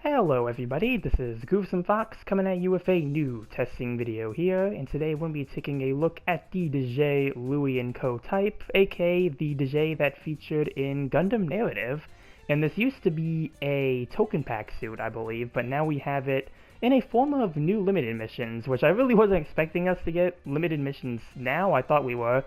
Hello everybody, this is Gruesome Fox coming at you with a new testing video here, and today we're going to be taking a look at the Dijeh Luio & Co type, aka the Dijeh that featured in Gundam Narrative. And this used to be a token pack suit, I believe, but now we have it in a form of new limited missions, which I really wasn't expecting us to get limited missions now. I thought we were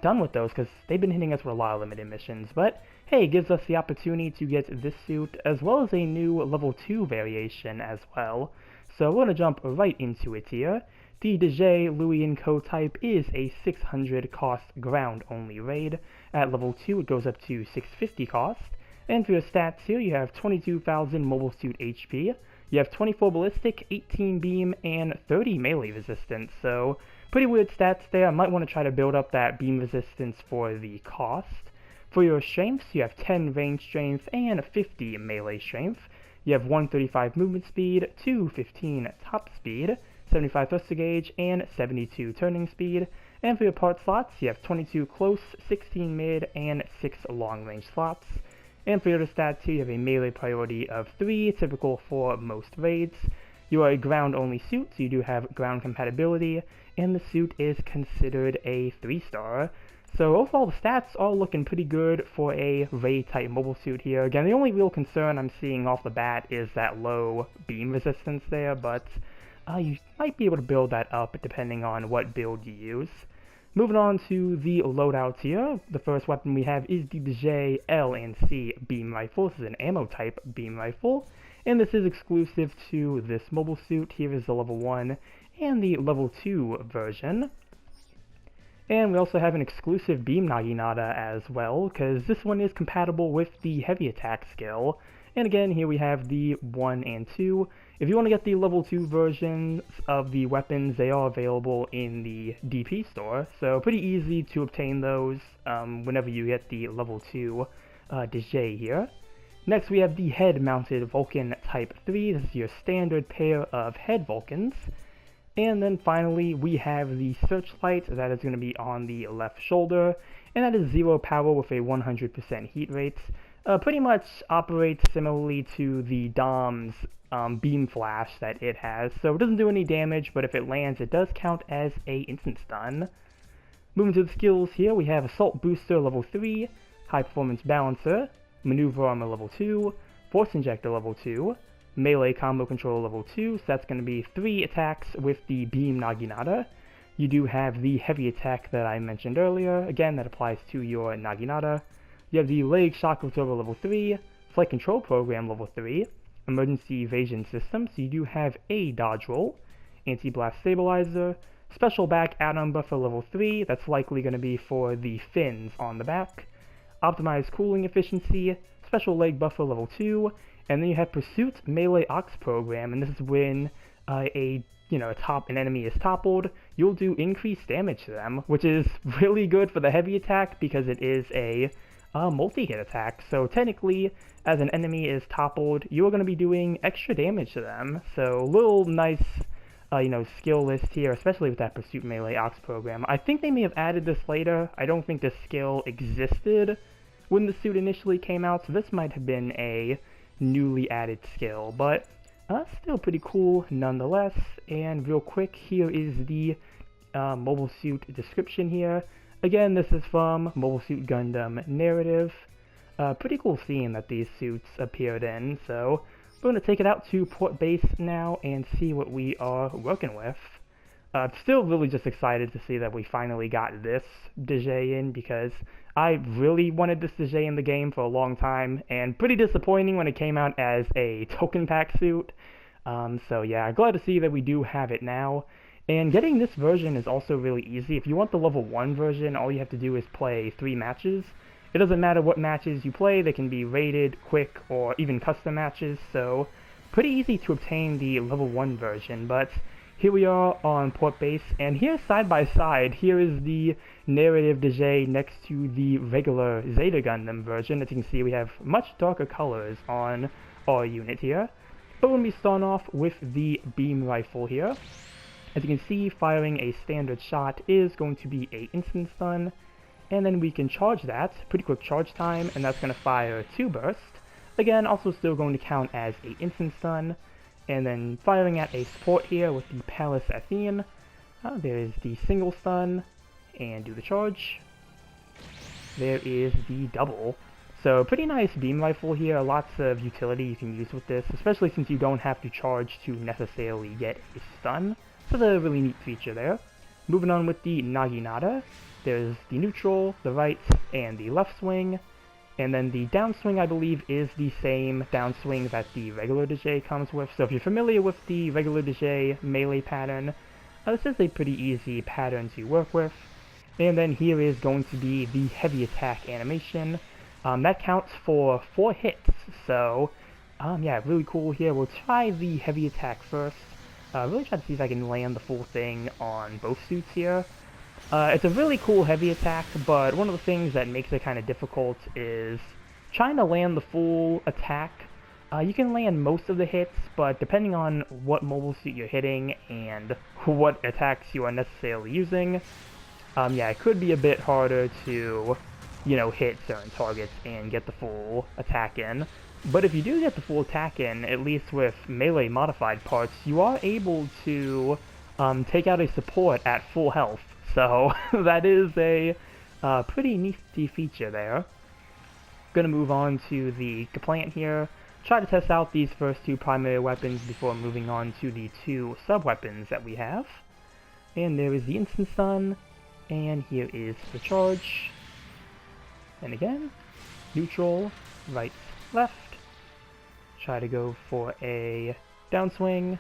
done with those, because they've been hitting us with a lot of limited missions, but hey, it gives us the opportunity to get this suit, as well as a new level 2 variation as well. So we're going to jump right into it here. The Dijeh Luio & Co type is a 600 cost ground-only raid. At level 2 it goes up to 650 cost. And for your stats here, you have 22,000 mobile suit HP, you have 24 ballistic, 18 beam, and 30 melee resistance, so pretty weird stats there. I might want to try to build up that beam resistance for the cost. For your strengths, you have 10 range strength and 50 melee strength. You have 135 movement speed, 215 top speed, 75 thruster gauge, and 72 turning speed. And for your part slots, you have 22 close, 16 mid, and 6 long range slots. And for your other stats here, you have a melee priority of 3, typical for most raids. You are a ground-only suit, so you do have ground compatibility, and the suit is considered a 3-star. So overall, the stats are looking pretty good for a raid-type mobile suit here. Again, the only real concern I'm seeing off the bat is that low beam resistance there, but you might be able to build that up depending on what build you use. Moving on to the loadouts here, the first weapon we have is the Dijeh L&C beam rifle. This is an ammo type beam rifle, and this is exclusive to this mobile suit. Here is the level 1 and the level 2 version. And we also have an exclusive beam Naginata as well, because this one is compatible with the heavy attack skill. And again, here we have the 1 and 2. If you want to get the level 2 versions of the weapons, they are available in the DP store, so pretty easy to obtain those whenever you get the level 2 Dijeh here. Next we have the head-mounted Vulcan Type 3. This is your standard pair of head Vulcans. And then finally we have the Searchlight that is going to be on the left shoulder, and that is 0 power with a 100% heat rate. Pretty much operates similarly to the Dom's beam flash that it has, so it doesn't do any damage, but if it lands it does count as a instant stun. Moving to the skills here, we have Assault Booster level 3, High Performance Balancer, Maneuver Armor level 2, Force Injector level 2, Melee Combo Control level 2, so that's going to be 3 attacks with the Beam Naginata. You do have the heavy attack that I mentioned earlier, again that applies to your Naginata. You have the Leg Shock Absorber level 3, Flight Control Program level 3, Emergency Evasion System, so you do have a dodge roll, Anti-Blast Stabilizer, Special Back Add-on Buffer level 3, that's likely going to be for the fins on the back, Optimized Cooling Efficiency, Special Leg Buffer level 2, and then you have Pursuit Melee Ox Program, and this is when an enemy is toppled, you'll do increased damage to them, which is really good for the heavy attack because it is a multi-hit attack. So technically, as an enemy is toppled, you are going to be doing extra damage to them. So little nice, skill list here, especially with that Pursuit Melee Ox program. I think they may have added this later. I don't think this skill existed when the suit initially came out, so this might have been a newly added skill, but still pretty cool nonetheless. And real quick, here is the mobile suit description here. Again, this is from Mobile Suit Gundam Narrative. Pretty cool seeing that these suits appeared in, so we're going to take it out to port base now and see what we are working with. Still really just excited to see that we finally got this Dijeh in, because I really wanted this Dijeh in the game for a long time, and pretty disappointing when it came out as a token pack suit. So yeah, glad to see that we do have it now. And getting this version is also really easy. If you want the level 1 version, all you have to do is play 3 matches. It doesn't matter what matches you play, they can be rated, quick, or even custom matches, so pretty easy to obtain the level 1 version. But here we are on port base, and here side by side, here is the Narrative Dijeh next to the regular Zeta Gundam version. As you can see, we have much darker colors on our unit here. But when we start off with the beam rifle here, as you can see, firing a standard shot is going to be a instant stun, and then we can charge that, pretty quick charge time, and that's going to fire 2 bursts. Again, also still going to count as a instant stun. And then firing at a support here with the Palace Athene. There is the single stun, and do the charge. There is the double. So pretty nice beam rifle here, lots of utility you can use with this, especially since you don't have to charge to necessarily get a stun. So that's a really neat feature there. Moving on with the Naginata, there's the neutral, the right, and the left swing. And then the downswing, I believe, is the same downswing that the regular Dijeh comes with. So if you're familiar with the regular Dijeh melee pattern, this is a pretty easy pattern to work with. And then here is going to be the heavy attack animation. That counts for 4 hits, so yeah, really cool here. We'll try the heavy attack first. Really try to see if I can land the full thing on both suits here. It's a really cool heavy attack, but one of the things that makes it kind of difficult is trying to land the full attack. You can land most of the hits, but depending on what mobile suit you're hitting and what attacks you are necessarily using, yeah, it could be a bit harder to, you know, hit certain targets and get the full attack in. But if you do get the full attack in, at least with melee modified parts, you are able to take out a support at full health. So that is a pretty nifty feature there. Gonna move on to the Kaplant here. Try to test out these first 2 primary weapons before moving on to the 2 sub-weapons that we have. And there is the instant stun, and here is the charge. And again, neutral, right, left. Try to go for a downswing.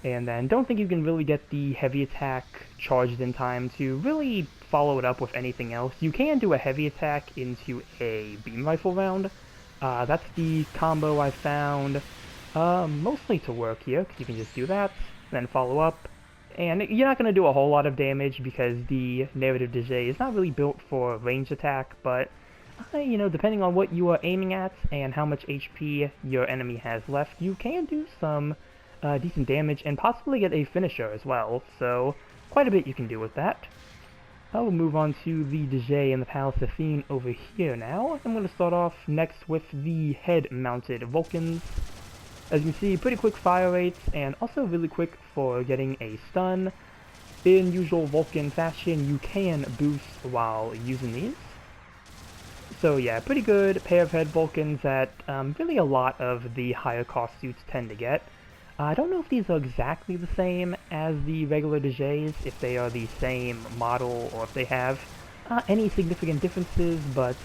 And then don't think you can really get the heavy attack charged in time to really follow it up with anything else. You can do a heavy attack into a beam rifle round. That's the combo I found mostly to work here, because you can just do that, then follow up. And you're not going to do a whole lot of damage because the Narrative Dijeh is not really built for range attack, but you know, depending on what you are aiming at and how much HP your enemy has left, you can do some decent damage and possibly get a finisher as well, so quite a bit you can do with that. I will move on to the Dijeh and the Palace Athene over here now. I'm going to start off next with the head-mounted Vulcans. As you can see, pretty quick fire rates and also really quick for getting a stun. In usual Vulcan fashion, you can boost while using these. So yeah, pretty good pair of head Vulcans that really a lot of the higher cost suits tend to get. I don't know if these are exactly the same as the regular Dijehs, if they are the same model or if they have any significant differences, but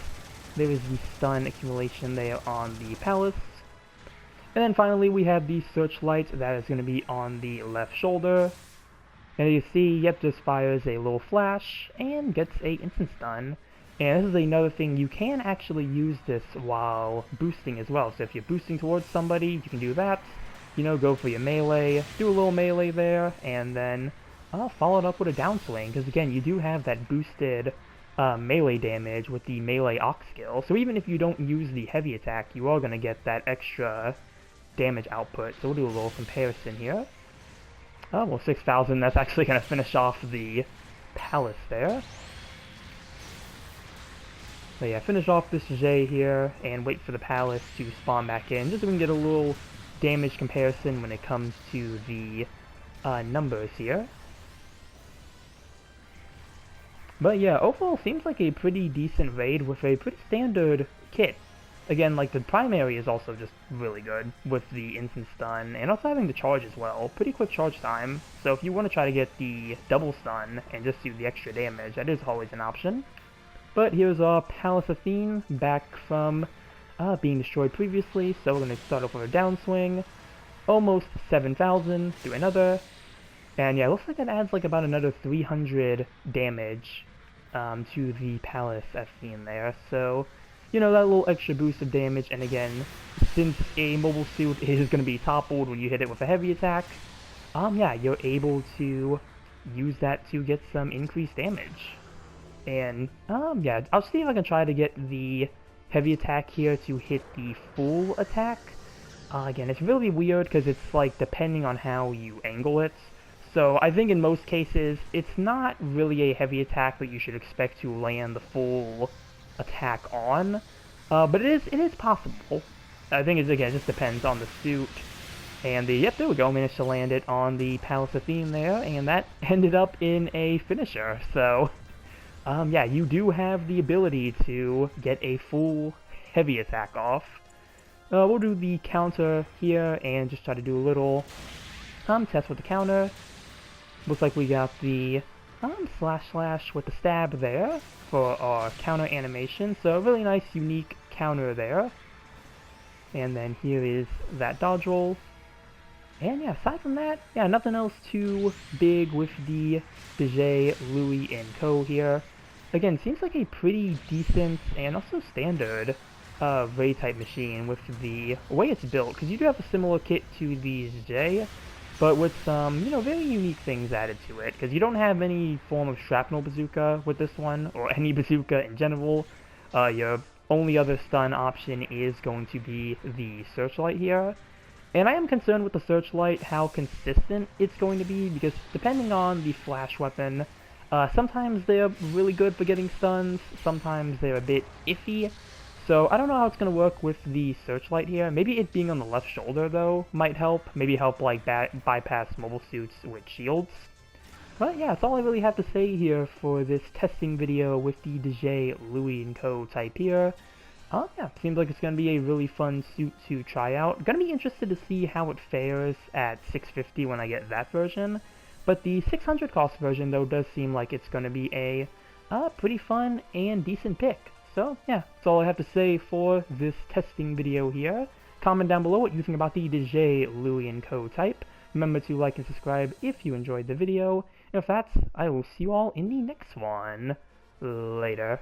there is the stun accumulation there on the Palace. And then finally we have the Searchlight that is going to be on the left shoulder. And you see, yep, just fires a little flash and gets a instant stun. And this is another thing, you can actually use this while boosting as well. So if you're boosting towards somebody, you can do that. You know, go for your melee, do a little melee there, and then follow it up with a downswing, because again, you do have that boosted melee damage with the melee Ox skill, so even if you don't use the heavy attack, you are going to get that extra damage output. So we'll do a little comparison here. Oh, well, 6,000, that's actually going to finish off the Palace there. So yeah, finish off this Dijeh here, and wait for the Palace to spawn back in, just so we can get a little damage comparison when it comes to the numbers here. But yeah, overall seems like a pretty decent raid with a pretty standard kit. Again, like the primary is also just really good with the instant stun and also having the charge as well. Pretty quick charge time, so if you want to try to get the double stun and just do the extra damage, that is always an option. But here's our Palace Athene back from being destroyed previously, so we're going to start off with a downswing. Almost 7,000, do another. And yeah, it looks like that adds like about another 300 damage to the Palace Athene there. So, you know, that little extra boost of damage, and again, since a mobile suit is going to be toppled when you hit it with a heavy attack, yeah, you're able to use that to get some increased damage. And, yeah, I'll see if I can try to get the heavy attack here to hit the full attack. Again, it's really weird because it's like depending on how you angle it. So I think in most cases, it's not really a heavy attack that you should expect to land the full attack on, but it is possible. I think it's, again, it just depends on the suit. And yep, there we go, managed to land it on the Palace of Theme there, and that ended up in a finisher. So, yeah, you do have the ability to get a full heavy attack off. We'll do the counter here and just try to do a little test with the counter. Looks like we got the slash with the stab there for our counter animation. So a really nice, unique counter there. And then here is that dodge roll. And yeah, aside from that, yeah, nothing else too big with the Dijeh, Luio, and Co. here. Again, seems like a pretty decent and also standard Ray-type machine with the way it's built, because you do have a similar kit to the Dijeh, but with some, you know, very unique things added to it, because you don't have any form of shrapnel bazooka with this one, or any bazooka in general. Your only other stun option is going to be the searchlight here. And I am concerned with the searchlight, how consistent it's going to be, because depending on the flash weapon, sometimes they're really good for getting stuns, sometimes they're a bit iffy. So I don't know how it's going to work with the searchlight here. Maybe it being on the left shoulder, though, might help. Maybe help, like, bypass mobile suits with shields. But yeah, that's all I really have to say here for this testing video with the Dijeh, Luio, and Co. type here. Yeah, seems like it's going to be a really fun suit to try out. Going to be interested to see how it fares at 650 when I get that version. But the 600 cost version, though, does seem like it's going to be a pretty fun and decent pick. So, yeah, that's all I have to say for this testing video here. Comment down below what you think about the Dijeh, Luio, and Co. type. Remember to like and subscribe if you enjoyed the video. And with that, I will see you all in the next one. Later.